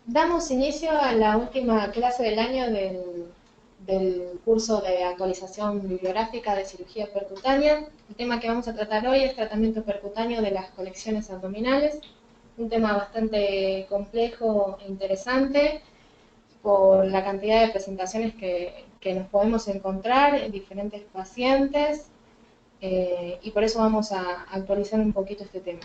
Damos inicio a la última clase del año del curso de actualización bibliográfica de cirugía percutánea. El tema que vamos a tratar hoy es tratamiento percutáneo de las colecciones abdominales, un tema bastante complejo e interesante por la cantidad de presentaciones que nos podemos encontrar en diferentes pacientes, y por eso vamos a actualizar un poquito este tema.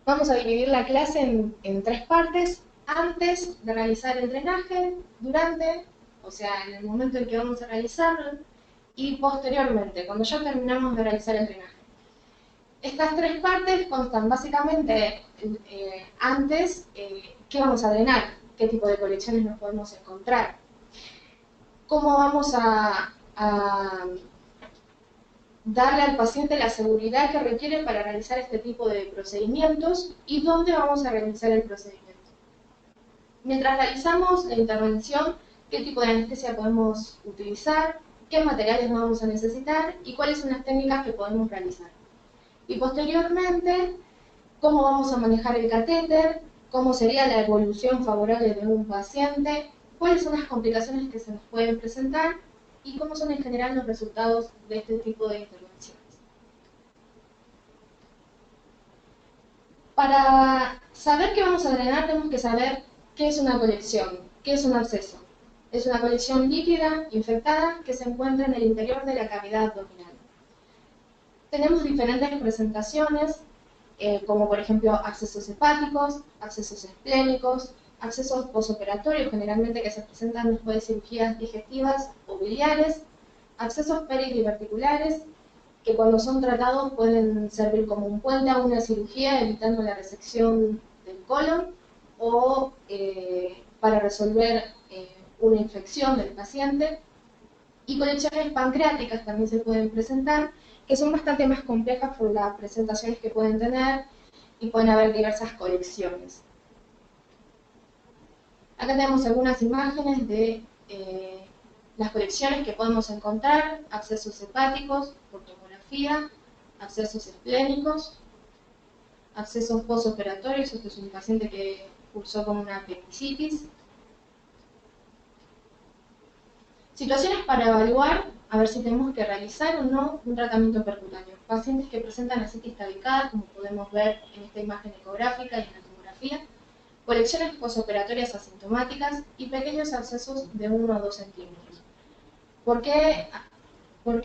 Vamos a dividir la clase en tres partes: antes de realizar el drenaje, durante, o sea, en el momento en que vamos a realizarlo, y posteriormente, cuando ya terminamos de realizar el drenaje. Estas tres partes constan básicamente antes, qué vamos a drenar, qué tipo de colecciones nos podemos encontrar, cómo vamos a darle al paciente la seguridad que requiere para realizar este tipo de procedimientos y dónde vamos a realizar el procedimiento. Mientras realizamos la intervención, qué tipo de anestesia podemos utilizar, qué materiales vamos a necesitar y cuáles son las técnicas que podemos realizar. Y posteriormente, cómo vamos a manejar el catéter, cómo sería la evolución favorable de un paciente, cuáles son las complicaciones que se nos pueden presentar y cómo son en general los resultados de este tipo de intervenciones. Para saber qué vamos a drenar, tenemos que saber qué es una colección, qué es un absceso. Es una colección líquida, infectada, que se encuentra en el interior de la cavidad abdominal. Tenemos diferentes presentaciones, como por ejemplo abscesos hepáticos, abscesos esplénicos, abscesos posoperatorios, generalmente que se presentan después de cirugías digestivas o biliares, abscesos peridiverticulares, que cuando son tratados pueden servir como un puente a una cirugía, evitando la resección del colon, o para resolver una infección del paciente. Y colecciones pancreáticas también se pueden presentar, que son bastante más complejas por las presentaciones que pueden tener, y pueden haber diversas colecciones. Acá tenemos algunas imágenes de las colecciones que podemos encontrar: abscesos hepáticos por tomografía, abscesos esplénicos, abscesos posoperatorios. Este es un paciente que cursó con una apendicitis. Situaciones para evaluar a ver si tenemos que realizar o no un tratamiento percutáneo. Pacientes que presentan ascitis tabicada, como podemos ver en esta imagen ecográfica y en la tomografía, colecciones posoperatorias asintomáticas y pequeños abscesos de 1 a 2 centímetros. ¿Por qué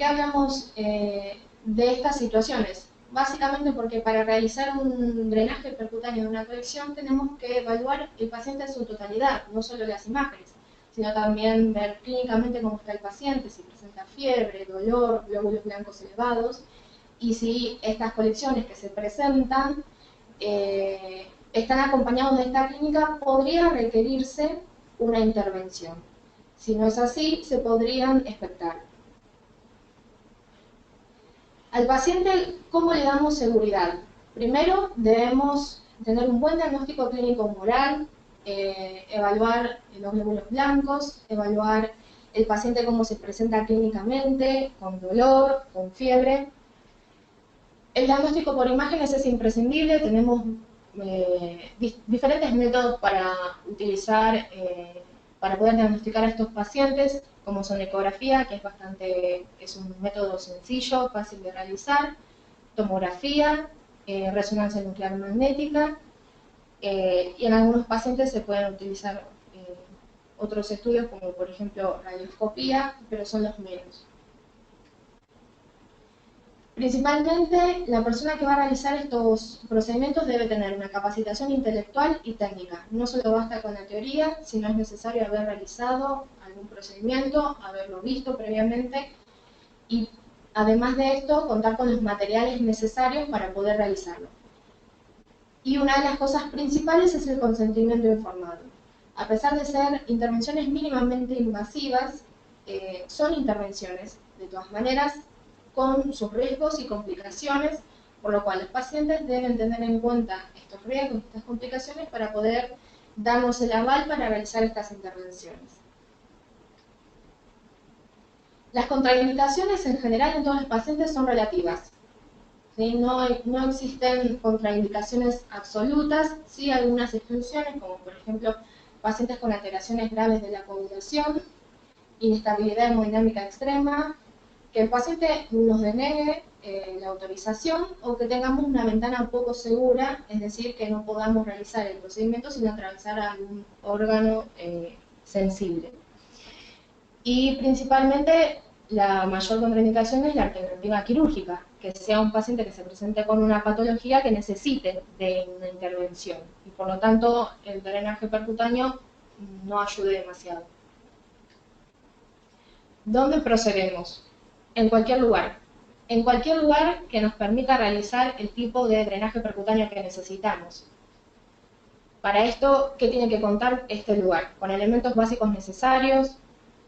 hablamos de estas situaciones? Básicamente porque para realizar un drenaje percutáneo de una colección tenemos que evaluar el paciente en su totalidad, no solo las imágenes, sino también ver clínicamente cómo está el paciente, si presenta fiebre, dolor, glóbulos blancos elevados, y si estas colecciones que se presentan están acompañados de esta clínica, podría requerirse una intervención. Si no es así, se podrían expectar. Al paciente, ¿cómo le damos seguridad? Primero, debemos tener un buen diagnóstico clínico moral, evaluar los glóbulos blancos, evaluar el paciente cómo se presenta clínicamente, con dolor, con fiebre. El diagnóstico por imágenes es imprescindible. Tenemos diferentes métodos para utilizar para poder diagnosticar a estos pacientes, como son ecografía, que es un método sencillo, fácil de realizar, tomografía, resonancia nuclear magnética, y en algunos pacientes se pueden utilizar otros estudios, como por ejemplo radioscopía, pero son los menos. Principalmente, la persona que va a realizar estos procedimientos debe tener una capacitación intelectual y técnica. No solo basta con la teoría, sino es necesario haber realizado algún procedimiento, haberlo visto previamente, y además de esto, contar con los materiales necesarios para poder realizarlo. Y una de las cosas principales es el consentimiento informado. A pesar de ser intervenciones mínimamente invasivas, son intervenciones, de todas maneras, con sus riesgos y complicaciones, por lo cual los pacientes deben tener en cuenta estos riesgos y estas complicaciones para poder darnos el aval para realizar estas intervenciones. Las contraindicaciones en general en todos los pacientes son relativas. ¿sí? No existen contraindicaciones absolutas, sí algunas exclusiones, como por ejemplo pacientes con alteraciones graves de la coagulación, inestabilidad hemodinámica extrema, que el paciente nos denegue la autorización o que tengamos una ventana poco segura, es decir, que no podamos realizar el procedimiento sin atravesar algún órgano sensible. Y principalmente la mayor contraindicación es la alternativa quirúrgica, que sea un paciente que se presente con una patología que necesite de una intervención y por lo tanto el drenaje percutáneo no ayude demasiado. ¿Dónde procedemos? En cualquier lugar. En cualquier lugar que nos permita realizar el tipo de drenaje percutáneo que necesitamos. Para esto, ¿qué tiene que contar este lugar? Con elementos básicos necesarios,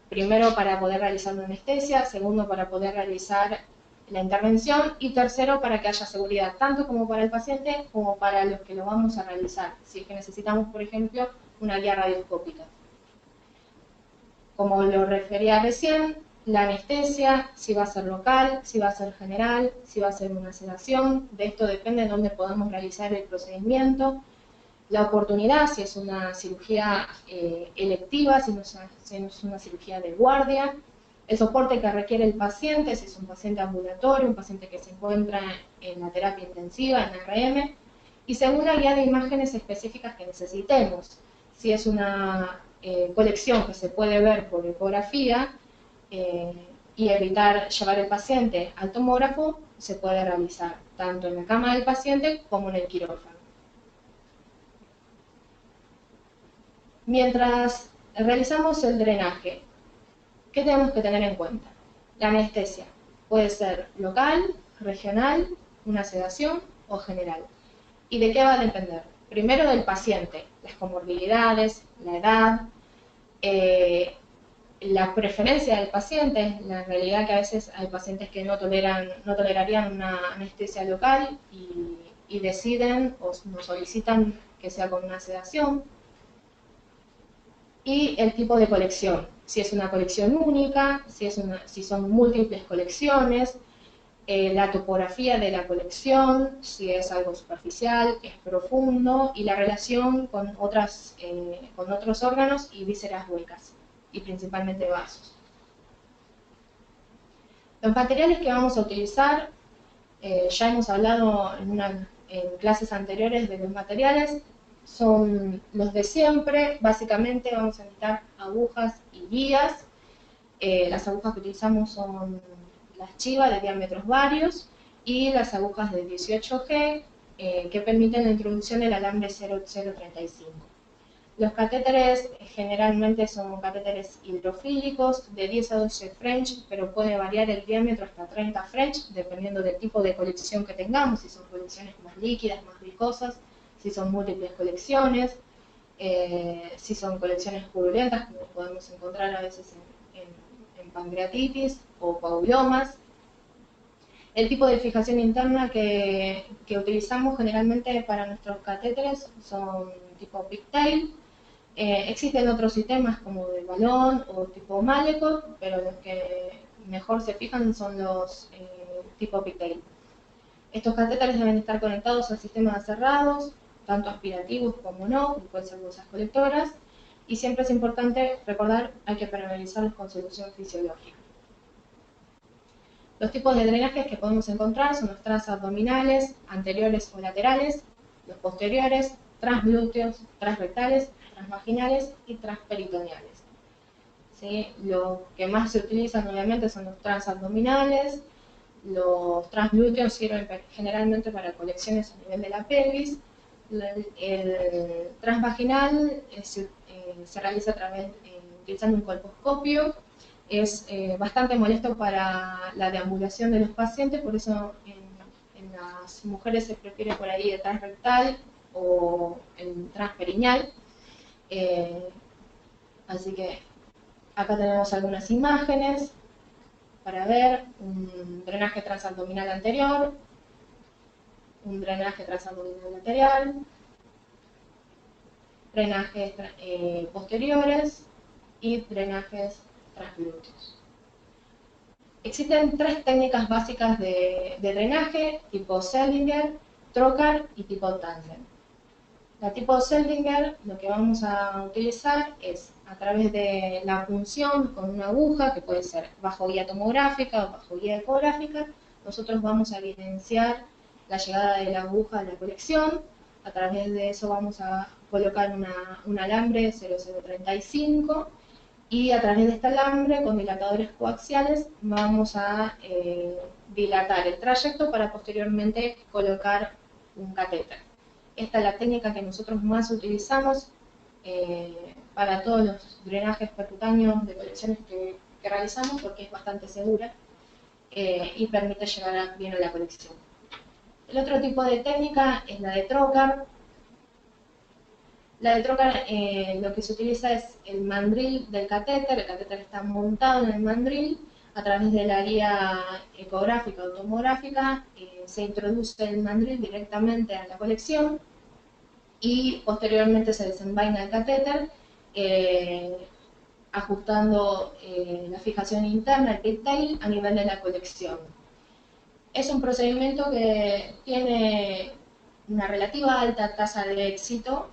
primero para poder realizar una anestesia, segundo para poder realizar la intervención y tercero para que haya seguridad tanto como para el paciente como para los que lo vamos a realizar, si es que necesitamos, por ejemplo, una guía radioscópica. Como lo refería recién, la anestesia, si va a ser local, si va a ser general, si va a ser una sedación, de esto depende de dónde podamos realizar el procedimiento. La oportunidad, si es una cirugía electiva, si no es una cirugía de guardia. El soporte que requiere el paciente, si es un paciente ambulatorio, un paciente que se encuentra en la terapia intensiva, en RM. Y según la guía de imágenes específicas que necesitemos, si es una colección que se puede ver por ecografía y evitar llevar el paciente al tomógrafo, se puede realizar tanto en la cama del paciente como en el quirófano. Mientras realizamos el drenaje, ¿qué tenemos que tener en cuenta? La anestesia puede ser local, regional, una sedación o general. ¿Y de qué va a depender? Primero del paciente, las comorbilidades, la edad, la preferencia del paciente, la realidad que a veces hay pacientes que no tolerarían una anestesia local y deciden o nos solicitan que sea con una sedación. Y el tipo de colección, si es una colección única, si son múltiples colecciones, la topografía de la colección, si es algo superficial, es profundo, y la relación con otros órganos y vísceras huecas, y principalmente vasos. Los materiales que vamos a utilizar, ya hemos hablado en clases anteriores de los materiales, son los de siempre. Básicamente vamos a necesitar agujas y guías. Las agujas que utilizamos son las Chiva de diámetros varios y las agujas de 18G que permiten la introducción del alambre 0035. Los catéteres generalmente son catéteres hidrofílicos de 10 a 12 French, pero puede variar el diámetro hasta 30 French, dependiendo del tipo de colección que tengamos, si son colecciones más líquidas, más viscosas, si son múltiples colecciones, si son colecciones purulentas, como podemos encontrar a veces en pancreatitis o coagulomas. El tipo de fijación interna que utilizamos generalmente para nuestros catéteres son tipo pigtail. Existen otros sistemas como de balón o tipo Mallecot, pero los que mejor se fijan son los tipo pigtail. Estos catéteres deben estar conectados a sistemas cerrados, tanto aspirativos como no, pueden ser bolsas colectoras, y siempre es importante recordar, hay que permeabilizarlos con solución fisiológica. Los tipos de drenajes que podemos encontrar son los transabdominales, anteriores o laterales, los posteriores, transglúteos, transrectales, transvaginales y transperitoneales. ¿Sí? Los que más se utilizan obviamente son los transabdominales. Los transglúteos sirven generalmente para colecciones a nivel de la pelvis. El transvaginal se realiza utilizando un colposcopio. Es bastante molesto para la deambulación de los pacientes, por eso en las mujeres se prefiere por ahí el transrectal o el transperineal. Así que acá tenemos algunas imágenes para ver un drenaje transabdominal anterior, un drenaje transabdominal lateral, drenajes posteriores y drenajes transglúteos. Existen tres técnicas básicas de drenaje, tipo Seldinger, Trocar y tipo Tandem. La tipo Seldinger, lo que vamos a utilizar es a través de la punción con una aguja, que puede ser bajo guía tomográfica o bajo guía ecográfica, nosotros vamos a evidenciar la llegada de la aguja a la colección. A través de eso vamos a colocar un alambre 0035 y a través de este alambre con dilatadores coaxiales vamos a dilatar el trayecto para posteriormente colocar un catéter. Esta es la técnica que nosotros más utilizamos para todos los drenajes percutáneos de colecciones que realizamos, porque es bastante segura y permite llegar bien a la colección. El otro tipo de técnica es la de Trocar. La de Trocar lo que se utiliza es el mandril del catéter. El catéter está montado en el mandril. A través de la guía ecográfica o tomográfica se introduce el mandril directamente a la colección y posteriormente se desenvaina el catéter ajustando la fijación interna, el pigtail, a nivel de la colección. Es un procedimiento que tiene una relativa alta tasa de éxito,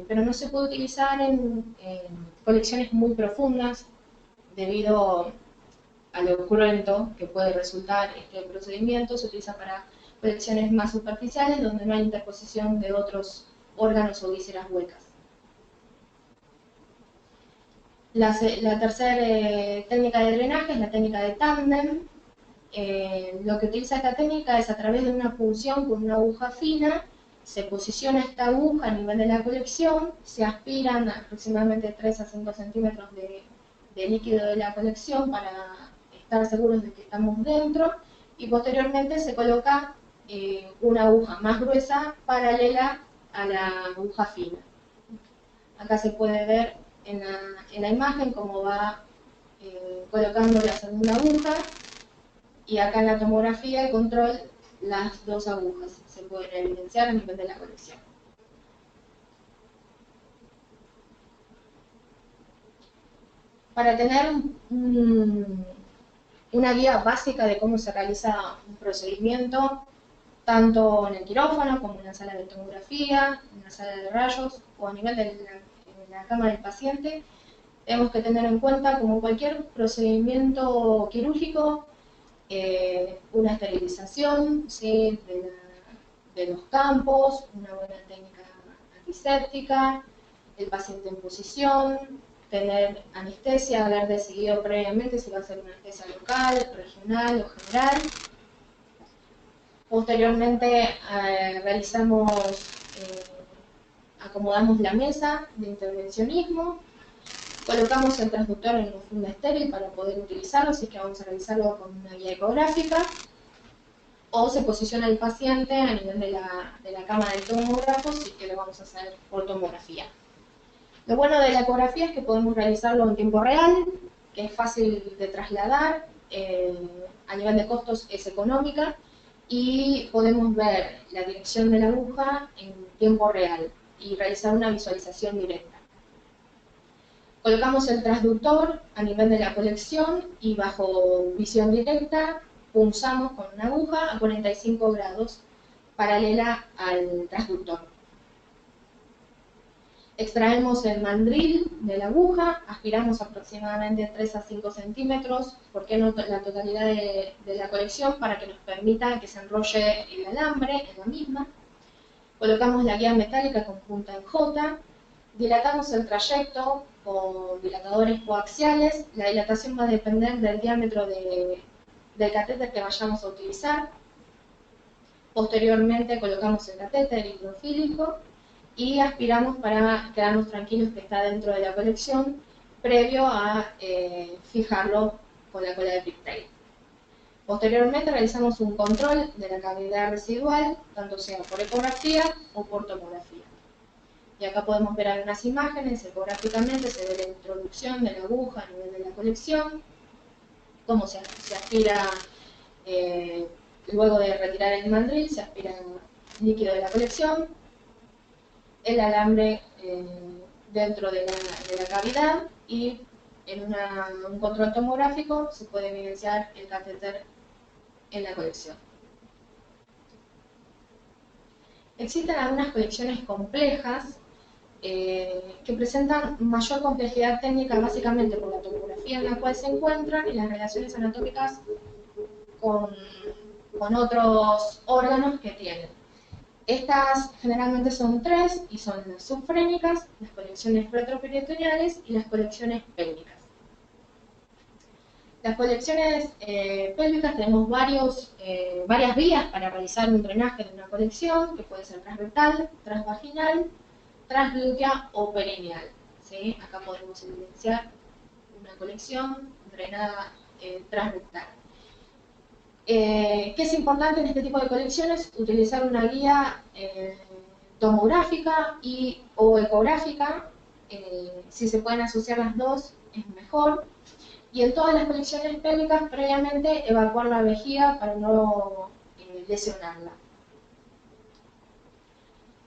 pero no se puede utilizar en colecciones muy profundas debido a lo cruento que puede resultar este procedimiento. Se utiliza para colecciones más superficiales donde no hay interposición de otros órganos o vísceras huecas. La tercera técnica de drenaje es la técnica de Tandem. Lo que utiliza esta técnica es a través de una punción con una aguja fina, se posiciona esta aguja a nivel de la colección, se aspiran aproximadamente 3 a 5 centímetros de líquido de la colección para estar seguros de que estamos dentro, y posteriormente se coloca una aguja más gruesa paralela a la aguja fina. Acá se puede ver en la imagen cómo va colocando la segunda aguja, y acá en la tomografía el control, las dos agujas se pueden evidenciar a nivel de la colección. Para tener una guía básica de cómo se realiza un procedimiento, tanto en el quirófano como en la sala de tomografía, en la sala de rayos o a nivel de la cama del paciente, tenemos que tener en cuenta, como cualquier procedimiento quirúrgico, una esterilización, ¿sí?, de los campos, una buena técnica antiséptica, el paciente en posición, tener anestesia, haber decidido previamente si va a ser una anestesia local, regional o general. Posteriormente acomodamos la mesa de intervencionismo, colocamos el transductor en una funda estéril para poder utilizarlo, si es que vamos a realizarlo con una guía ecográfica, o se posiciona el paciente a nivel de la cama del tomógrafo, si es que lo vamos a hacer por tomografía. Lo bueno de la ecografía es que podemos realizarlo en tiempo real, que es fácil de trasladar, a nivel de costos es económica, y podemos ver la dirección de la aguja en tiempo real y realizar una visualización directa. Colocamos el transductor a nivel de la colección y bajo visión directa punzamos con una aguja a 45 grados paralela al transductor. Extraemos el mandril de la aguja, aspiramos aproximadamente 3 a 5 centímetros, ¿por qué no la totalidad de la colección? Para que nos permita que se enrolle el alambre en la misma. Colocamos la guía metálica con punta en J, dilatamos el trayecto con dilatadores coaxiales. La dilatación va a depender del diámetro del catéter que vayamos a utilizar. Posteriormente colocamos el catéter hidrofílico y aspiramos para quedarnos tranquilos que está dentro de la colección, previo a fijarlo con la cola de pigtail. Posteriormente realizamos un control de la cavidad residual, tanto sea por ecografía o por tomografía. Y acá podemos ver algunas imágenes. Ecográficamente se ve la introducción de la aguja a nivel de la colección, cómo se aspira, luego de retirar el mandril, se aspira el líquido de la colección, el alambre dentro de la cavidad, y en un control tomográfico se puede evidenciar el catéter en la colección. Existen algunas colecciones complejas que presentan mayor complejidad técnica básicamente por la topografía en la cual se encuentran y las relaciones anatómicas con otros órganos que tienen. Estas generalmente son tres y son las subfrénicas, las colecciones retroperitoneales y las colecciones pélvicas. Las colecciones pélvicas tenemos varias vías para realizar un drenaje de una colección, que puede ser transrectal, transvaginal, transglútea o perineal. ¿Sí? Acá podemos evidenciar una colección drenada transrectal. ¿Qué es importante en este tipo de colecciones? Utilizar una guía tomográfica o ecográfica. Si se pueden asociar las dos, es mejor. Y en todas las colecciones pélvicas, previamente evacuar la vejiga para no lesionarla.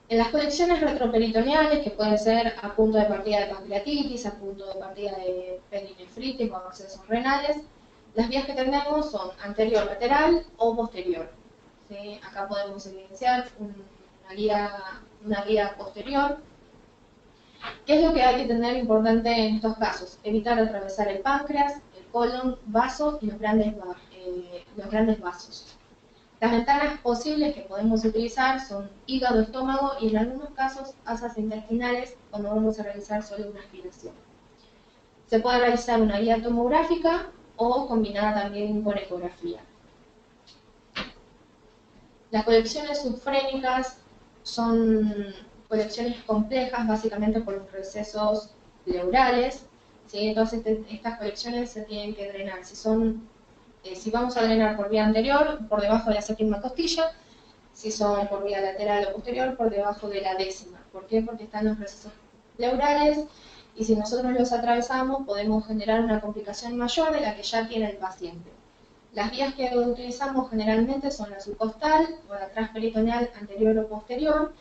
En las colecciones retroperitoneales, que pueden ser a punto de partida de pancreatitis, a punto de partida de perinefritis o abscesos renales, las vías que tenemos son anterior lateral o posterior. ¿Sí? Acá podemos evidenciar una guía posterior. ¿Qué es lo que hay que tener importante en estos casos? Evitar atravesar el páncreas, el colon, vasos y los grandes vasos. Las ventanas posibles que podemos utilizar son hígado, estómago y en algunos casos asas intestinales cuando vamos a realizar solo una aspiración. Se puede realizar una guía tomográfica o combinada también con ecografía. Las colecciones subfrénicas son colecciones complejas básicamente por los recesos pleurales, ¿sí? Entonces estas colecciones se tienen que drenar. Si vamos a drenar por vía anterior, por debajo de la séptima costilla; si son por vía lateral o posterior, por debajo de la décima. ¿Por qué? Porque están los recesos pleurales y si nosotros los atravesamos podemos generar una complicación mayor de la que ya tiene el paciente. Las vías que utilizamos generalmente son la subcostal o la transperitoneal anterior o posterior,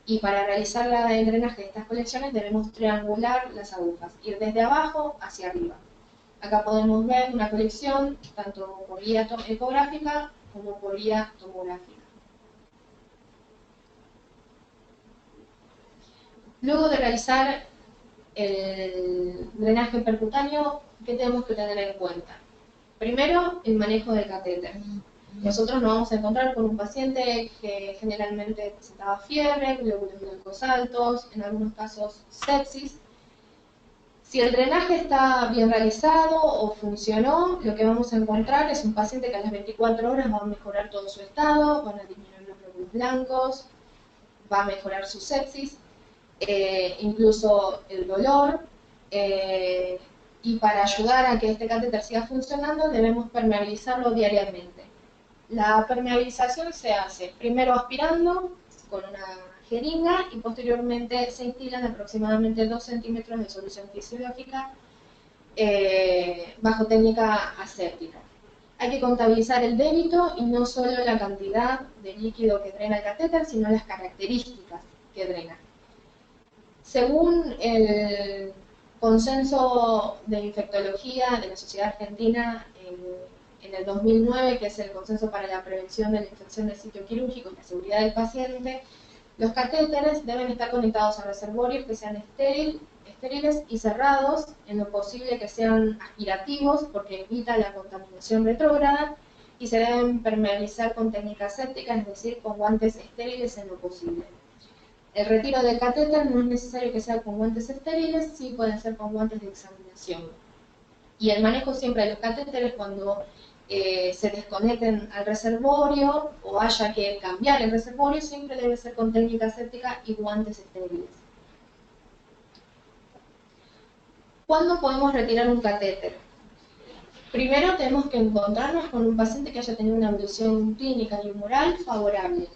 y para realizar el drenaje de estas colecciones debemos triangular las agujas, ir desde abajo hacia arriba. Acá podemos ver una colección tanto por vía ecográfica como por vía tomográfica. Luego de realizar el drenaje percutáneo, ¿qué tenemos que tener en cuenta? Primero, el manejo del catéter. Nosotros nos vamos a encontrar con un paciente que generalmente presentaba fiebre, glóbulos blancos altos, en algunos casos sepsis. Si el drenaje está bien realizado o funcionó, lo que vamos a encontrar es un paciente que a las 24 horas va a mejorar todo su estado, van a disminuir los glóbulos blancos, va a mejorar su sepsis, incluso el dolor. Y para ayudar a que este catéter siga funcionando, debemos permeabilizarlo diariamente. La permeabilización se hace primero aspirando con una jeringa y posteriormente se instilan aproximadamente 2 centímetros de solución fisiológica bajo técnica aséptica. Hay que contabilizar el débito y no solo la cantidad de líquido que drena el catéter, sino las características que drena. Según el consenso de infectología de la Sociedad Argentina en el 2009, que es el consenso para la prevención de la infección del sitio quirúrgico y la seguridad del paciente, los catéteres deben estar conectados a reservorios que sean estériles y cerrados, en lo posible que sean aspirativos porque evita la contaminación retrógrada, y se deben permeabilizar con técnica aséptica, es decir, con guantes estériles en lo posible. El retiro del catéter no es necesario que sea con guantes estériles, sí pueden ser con guantes de examinación. Y el manejo siempre de los catéteres cuando se desconecten al reservorio o haya que cambiar el reservorio, siempre debe ser con técnica aséptica y guantes estériles. ¿Cuándo podemos retirar un catéter? Primero tenemos que encontrarnos con un paciente que haya tenido una evolución clínica y humoral favorable.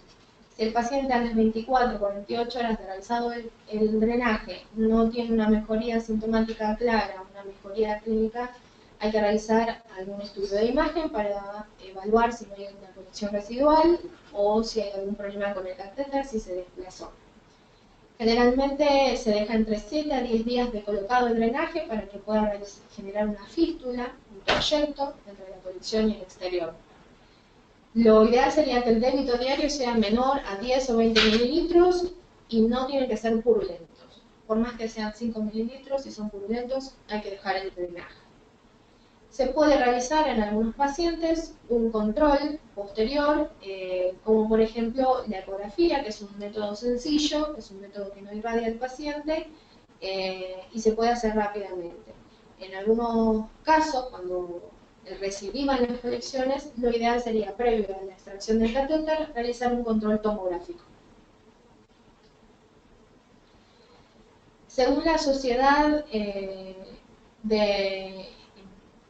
Si el paciente a las 24 o 48 horas de realizado el drenaje no tiene una mejoría sintomática clara, una mejoría clínica, hay que realizar algún estudio de imagen para evaluar si no hay una conexión residual o si hay algún problema con el catéter, si se desplazó. Generalmente se deja entre 7 a 10 días de colocado el drenaje para que pueda generar una fístula, un proyecto entre la colección y el exterior. Lo ideal sería que el débito diario sea menor a 10 o 20 mililitros y no tienen que ser purulentos. Por más que sean 5 mililitros, si son purulentos, hay que dejar el drenaje. Se puede realizar en algunos pacientes un control posterior, como por ejemplo la ecografía, que es un método sencillo, es un método que no irradia al paciente y se puede hacer rápidamente. En algunos casos, cuando reciban las colecciones, lo ideal sería, previo a la extracción del catéter, realizar un control tomográfico. Según la Sociedad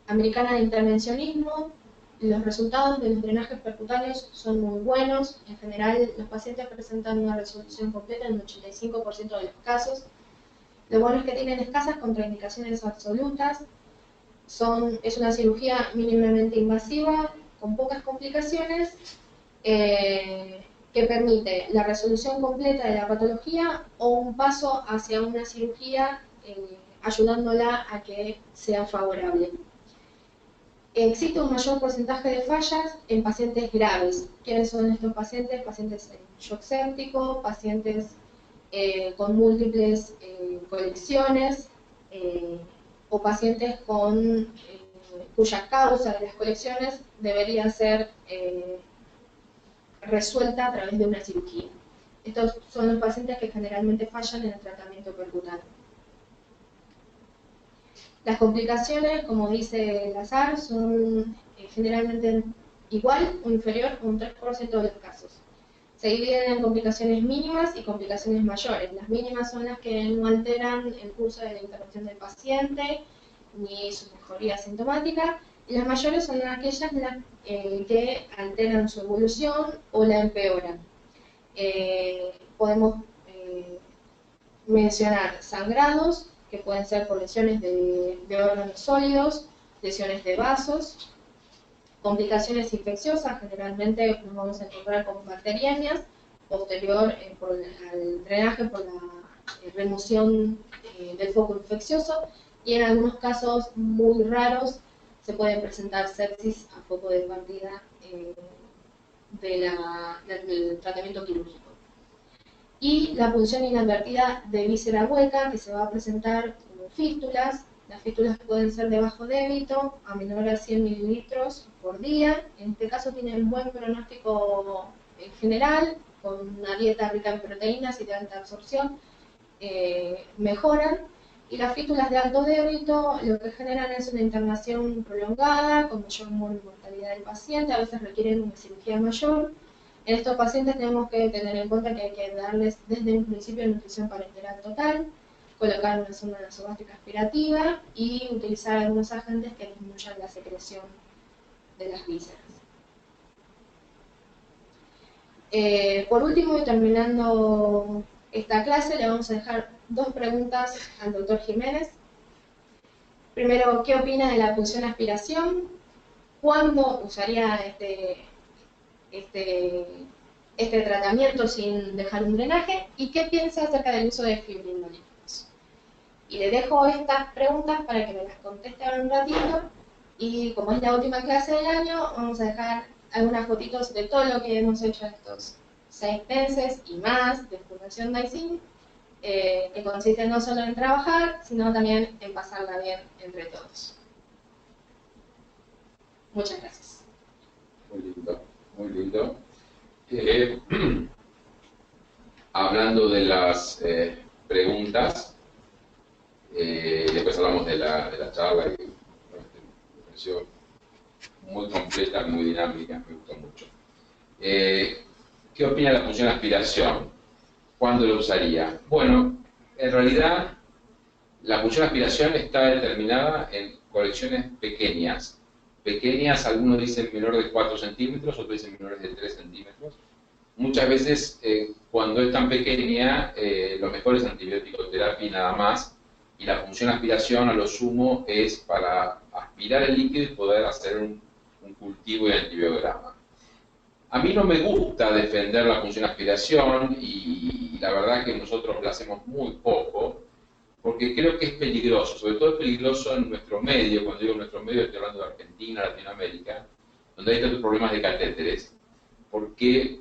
Americana de Intervencionismo, los resultados de los drenajes percutáneos son muy buenos. En general, los pacientes presentan una resolución completa en el 85% de los casos. Lo bueno es que tienen escasas contraindicaciones absolutas. Es una cirugía mínimamente invasiva, con pocas complicaciones, que permite la resolución completa de la patología o un paso hacia una cirugía ayudándola a que sea favorable. Existe un mayor porcentaje de fallas en pacientes graves. ¿Quiénes son estos pacientes? Pacientes en shock séptico, pacientes con múltiples colecciones o pacientes cuya causa de las colecciones debería ser resuelta a través de una cirugía. Estos son los pacientes que generalmente fallan en el tratamiento percutáneo. Las complicaciones, como dice Lazar, son generalmente igual o inferior a un 3% de los casos. Se dividen en complicaciones mínimas y complicaciones mayores. Las mínimas son las que no alteran el curso de la intervención del paciente ni su mejoría sintomática, y las mayores son aquellas que alteran su evolución o la empeoran. Podemos mencionar sangrados, que pueden ser por lesiones de órganos sólidos, lesiones de vasos, complicaciones infecciosas, generalmente nos vamos a encontrar con bacteriemias, posterior al drenaje por la remoción del foco infeccioso, y en algunos casos muy raros se pueden presentar sepsis a foco de partida del tratamiento quirúrgico. Y la punción inadvertida de víscera hueca, que se va a presentar como fístulas. Las fístulas pueden ser de bajo débito, a menor a 100 mililitros por día. En este caso tienen buen pronóstico en general, con una dieta rica en proteínas y de alta absorción, mejoran. Y las fístulas de alto débito lo que generan es una internación prolongada, con mayor mortalidad del paciente, a veces requieren una cirugía mayor. En estos pacientes tenemos que tener en cuenta que hay que darles desde un principio nutrición parenteral total, colocar una sonda nasogástrica aspirativa y utilizar algunos agentes que disminuyan la secreción de las vísceras. Por último, y terminando esta clase, le vamos a dejar dos preguntas al doctor Jiménez. Primero, ¿qué opina de la punción aspiración? ¿Cuándo usaría este tratamiento sin dejar un drenaje? ¿Y qué piensa acerca del uso de fibrinolíticos? Y le dejo estas preguntas para que me las conteste ahora un ratito. Y como es la última clase del año, vamos a dejar algunas fotitos de todo lo que hemos hecho estos 6 meses y más de Fundación Daicin, que consiste no solo en trabajar, sino también en pasarla bien entre todos. Muchas gracias. Muy lindo, muy lindo. Hablando de las preguntas, después hablamos de la charla, y me pareció muy completa, muy dinámica, me gustó mucho. ¿Qué opina de la punción aspiración? ¿Cuándo lo usaría? Bueno, en realidad la punción aspiración está determinada en colecciones pequeñas. Pequeñas, algunos dicen menor de 4 centímetros, otros dicen menores de 3 centímetros. Muchas veces, cuando es tan pequeña, lo mejor es antibiótico-terapia y nada más, y la punción aspiración a lo sumo es para aspirar el líquido y poder hacer un cultivo de antibiograma. A mí no me gusta defender la punción aspiración y la verdad que nosotros lo hacemos muy poco, porque creo que es peligroso, sobre todo es peligroso en nuestro medio, cuando digo nuestro medio estoy hablando de Argentina, Latinoamérica, donde hay tantos problemas de catéteres, porque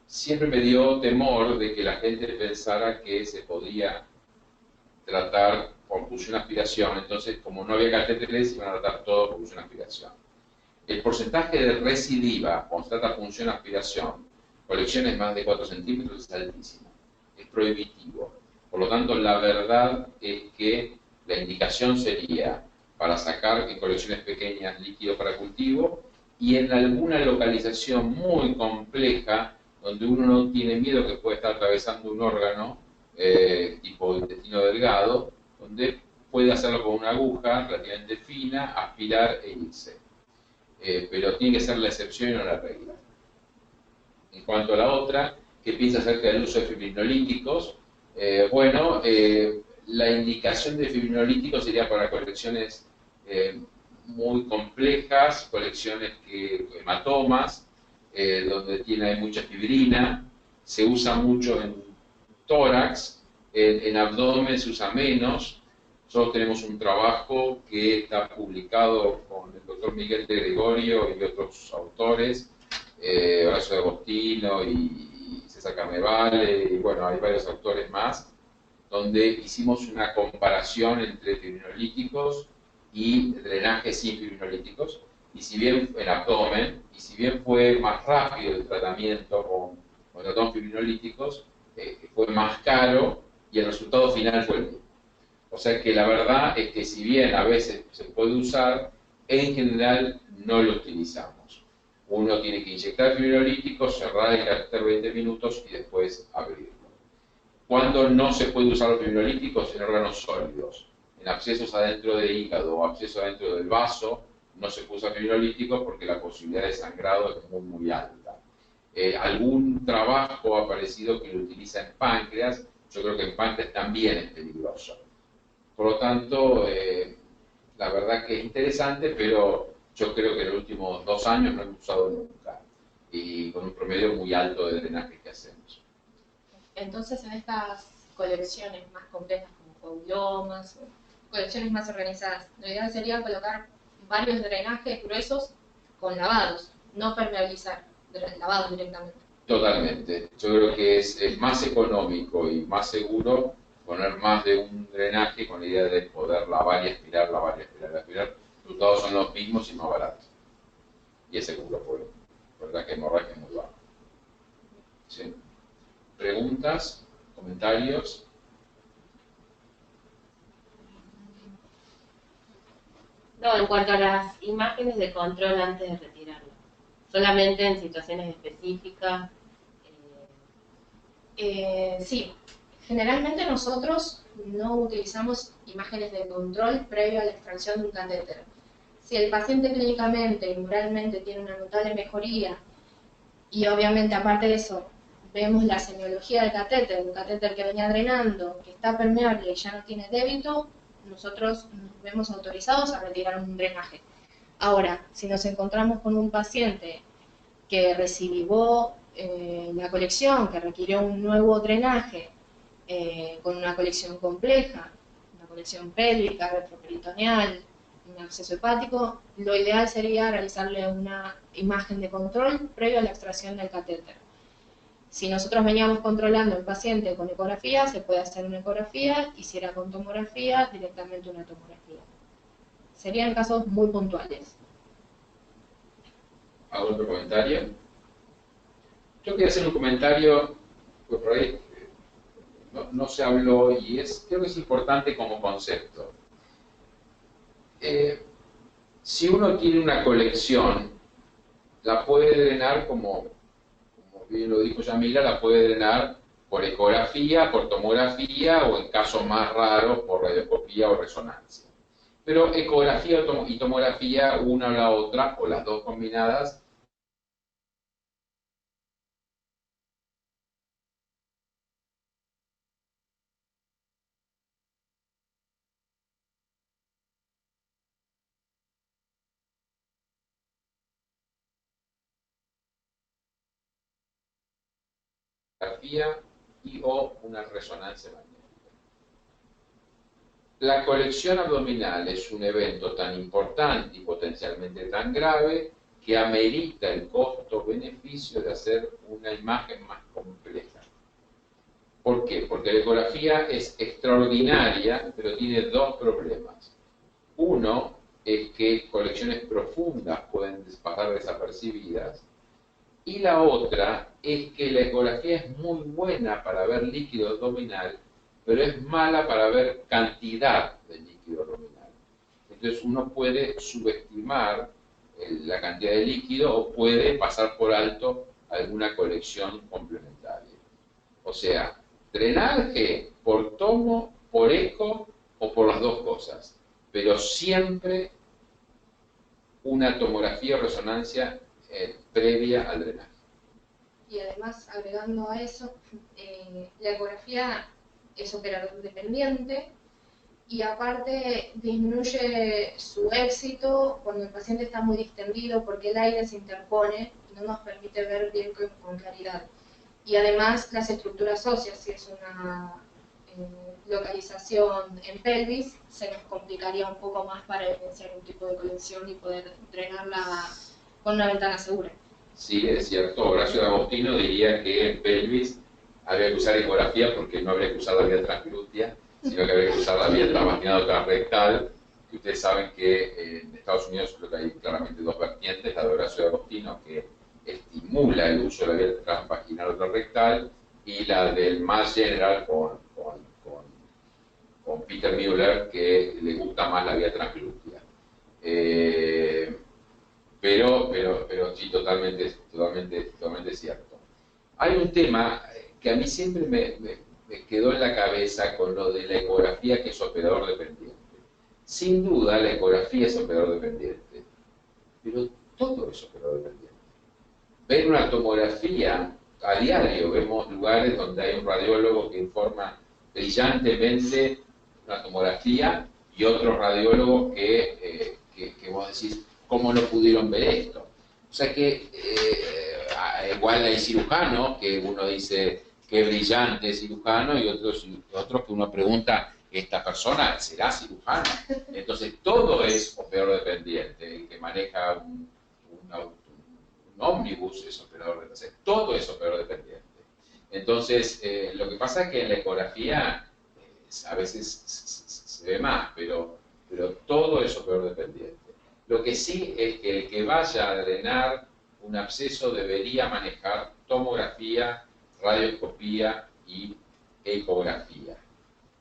siempre me dio temor de que la gente pensara que se podía tratar por función-aspiración, entonces como no había catéteres iban a tratar todo por función-aspiración. El porcentaje de recidiva cuando se trata función-aspiración, colecciones más de 4 centímetros, es altísimo, es prohibitivo. Por lo tanto, la verdad es que la indicación sería para sacar en colecciones pequeñas líquidos para cultivo y en alguna localización muy compleja donde uno no tiene miedo que pueda estar atravesando un órgano tipo intestino delgado, donde puede hacerlo con una aguja relativamente fina, aspirar e irse. Pero tiene que ser la excepción y no la regla. En cuanto a la otra, ¿qué piensa acerca del uso de fibrinolíticos? La indicación de fibrinolíticos sería para colecciones muy complejas, colecciones hematomas, donde hay mucha fibrina, se usa mucho en tórax, en abdomen se usa menos. Nosotros tenemos un trabajo que está publicado con el doctor Miguel de Gregorio y otros autores, Horacio de Agostino y César Carnevale, y bueno, hay varios autores más, donde hicimos una comparación entre fibrinolíticos y drenaje sin fibrinolíticos, y si bien en abdomen, y si bien fue más rápido el tratamiento con fibrinolíticos, fue más caro y el resultado final fue el mismo. O sea que la verdad es que si bien a veces se puede usar, en general no lo utilizamos. Uno tiene que inyectar fibrinolíticos, cerrar el catéter 20 minutos y después abrirlo. Cuando no se puede usar los fibrinolíticos en órganos sólidos, en abscesos adentro del hígado o abscesos adentro del vaso, no se puede usar fibrinolíticos porque la posibilidad de sangrado es muy, muy alta. Algún trabajo ha aparecido que lo utiliza en páncreas, yo creo que en páncreas también es peligroso. Por lo tanto, la verdad que es interesante, pero yo creo que en los últimos 2 años no hemos usado nunca, y con un promedio muy alto de drenaje que hacemos. Entonces, en estas colecciones más complejas, como coagulomas, colecciones más organizadas, lo ideal sería colocar varios drenajes gruesos con lavados, no permeabilizar, lavados directamente. Totalmente. Yo creo que es más económico y más seguro poner más de un drenaje con la idea de poder lavar y aspirar, lavar y aspirar, aspirar. Los resultados son los mismos y más baratos. Y es seguro, por verdad que hemorragia es muy bajo. ¿Sí? ¿Preguntas? ¿Comentarios? No, en cuanto a las imágenes de control antes de retirarlo, solamente en situaciones específicas. Sí, generalmente nosotros no utilizamos imágenes de control previo a la extracción de un catéter. Si el paciente clínicamente y moralmente tiene una notable mejoría y obviamente aparte de eso vemos la semiología del catéter, un catéter que venía drenando, que está permeable y ya no tiene débito, nosotros nos vemos autorizados a retirar un drenaje. Ahora, si nos encontramos con un paciente que recibió la colección, que requirió un nuevo drenaje con una colección compleja, una colección pélvica, retroperitoneal, un acceso hepático, lo ideal sería realizarle una imagen de control previo a la extracción del catéter. Si nosotros veníamos controlando al paciente con ecografía, se puede hacer una ecografía, y si era con tomografía, directamente una tomografía. Serían casos muy puntuales. ¿Algún otro comentario? Yo quería hacer un comentario, pues por ahí no se habló y creo que es importante como concepto. Si uno tiene una colección, la puede drenar como bien lo dijo Yamila, la puede drenar por ecografía, por tomografía o en casos más raros por radioscopía o resonancia. Pero ecografía y tomografía, una o la otra, o las dos combinadas, ecografía y o una resonancia magnética. La colección abdominal es un evento tan importante y potencialmente tan grave que amerita el costo-beneficio de hacer una imagen más compleja. ¿Por qué? Porque la ecografía es extraordinaria, pero tiene dos problemas. Uno es que colecciones profundas pueden pasar desapercibidas, y la otra es que la ecografía es muy buena para ver líquido abdominal, pero es mala para ver cantidad de líquido abdominal. Entonces uno puede subestimar la cantidad de líquido o puede pasar por alto alguna colección complementaria. O sea, drenaje por tomo, por eco o por las dos cosas, pero siempre una tomografía o resonancia previa al drenaje. Y además, agregando a eso, la ecografía es operador dependiente y aparte disminuye su éxito cuando el paciente está muy distendido porque el aire se interpone y no nos permite ver bien con claridad. Y además las estructuras óseas, si es una localización en pelvis, se nos complicaría un poco más para evidenciar un tipo de colección y poder drenarla con una ventana segura. Sí, es cierto. Horacio D'Agostino diría que en pelvis habría que usar ecografía porque no habría que usar la vía transglútea, sino que habría que usar la vía transvaginal o transrectal, que ustedes saben que en Estados Unidos creo que hay claramente dos vertientes, la de Horacio D'Agostino, que estimula el uso de la vía transvaginal o transrectal, y la del más general con Peter Müller, que le gusta más la vía transglútea. Pero sí, totalmente cierto. Hay un tema que a mí siempre me quedó en la cabeza con lo de la ecografía, que es operador dependiente. Sin duda la ecografía es operador dependiente, pero todo es operador dependiente. Ver una tomografía a diario, vemos lugares donde hay un radiólogo que informa brillantemente una tomografía y otro radiólogo que vos decís, ¿cómo no pudieron ver esto? O sea que igual hay cirujanos que uno dice qué brillante cirujano y otros que uno pregunta, ¿esta persona será cirujano? Entonces todo es operador dependiente. El que maneja un ómnibus es operador dependiente. Todo es operador dependiente. Entonces lo que pasa es que en la ecografía a veces se ve más, pero todo es operador dependiente. Lo que sí es que el que vaya a drenar un absceso debería manejar tomografía, radioscopía y ecografía.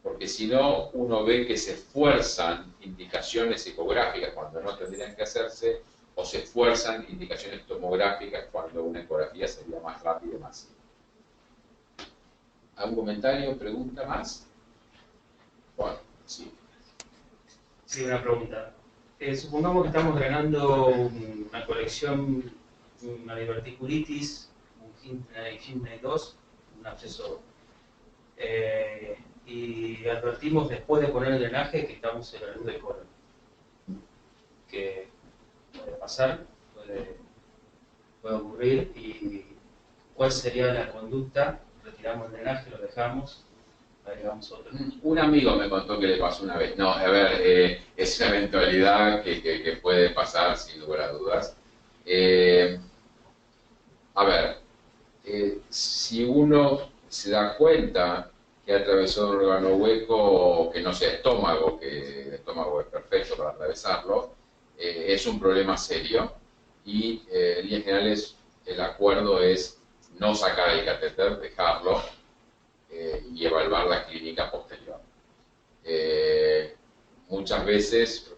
Porque si no, uno ve que se esfuerzan indicaciones ecográficas cuando no tendrían que hacerse, o se esfuerzan indicaciones tomográficas cuando una ecografía sería más rápida y más simple. ¿Algún comentario, pregunta más? Bueno, sí. Sí, una pregunta. Supongamos que estamos drenando una colección, una diverticulitis, un Hindenburg 2, un absceso, y advertimos después de poner el drenaje que estamos en la luz del colon. ¿Qué puede pasar? Puede ocurrir. ¿Y cuál sería la conducta? ¿Retiramos el drenaje, lo dejamos? Agregamos otro. Un amigo me contó que le pasó una vez. No, a ver, es una eventualidad que puede pasar sin lugar a dudas. A ver, si uno se da cuenta que atravesó un órgano hueco que no sea estómago, que el estómago es perfecto para atravesarlo, es un problema serio y en líneas generales el acuerdo es no sacar el catéter, dejarlo y evaluar la clínica posterior. Muchas veces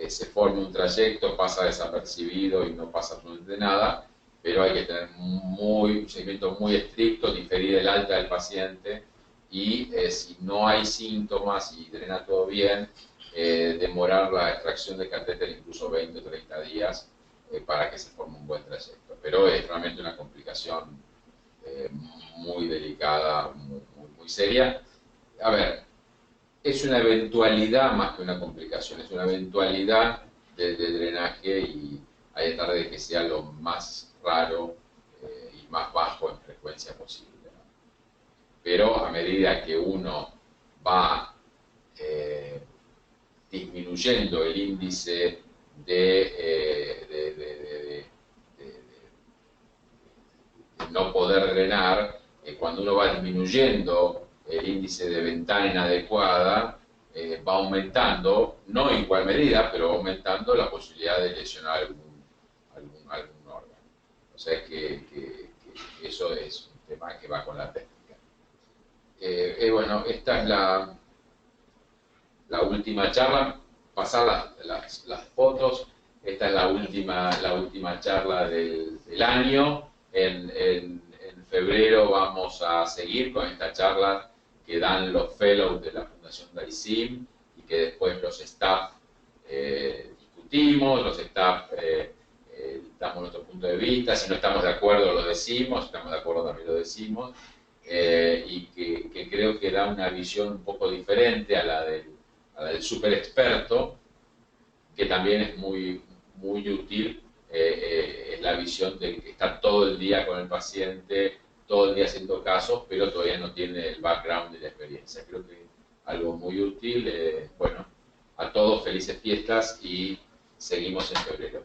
se forma un trayecto, pasa desapercibido y no pasa absolutamente nada, pero hay que tener un seguimiento muy estricto, diferir el alta del paciente y si no hay síntomas y drena todo bien, demorar la extracción del catéter incluso 20 o 30 días para que se forme un buen trayecto. Pero es realmente una complicación muy delicada, muy seria. A ver, es una eventualidad más que una complicación, es una eventualidad de drenaje y hay que tratar de que sea lo más raro y más bajo en frecuencia posible, ¿no? pero a medida que uno va disminuyendo el índice de no poder drenar, cuando uno va disminuyendo el índice de ventana inadecuada, va aumentando, no en igual medida, pero aumentando la posibilidad de lesionar algún órgano. O sea que eso es un tema que va con la técnica. Bueno, esta es la última charla, pasar las fotos. Esta es la última charla del año. En febrero vamos a seguir con esta charla que dan los fellows de la Fundación DAICIM y que después los staff discutimos, los staff damos nuestro punto de vista, si no estamos de acuerdo lo decimos, si estamos de acuerdo también lo decimos, y que creo que da una visión un poco diferente a la del super experto, que también es muy útil. Es la visión de que está todo el día con el paciente, todo el día haciendo casos, pero todavía no tiene el background y la experiencia. Creo que algo muy útil. Bueno, a todos felices fiestas y seguimos en febrero.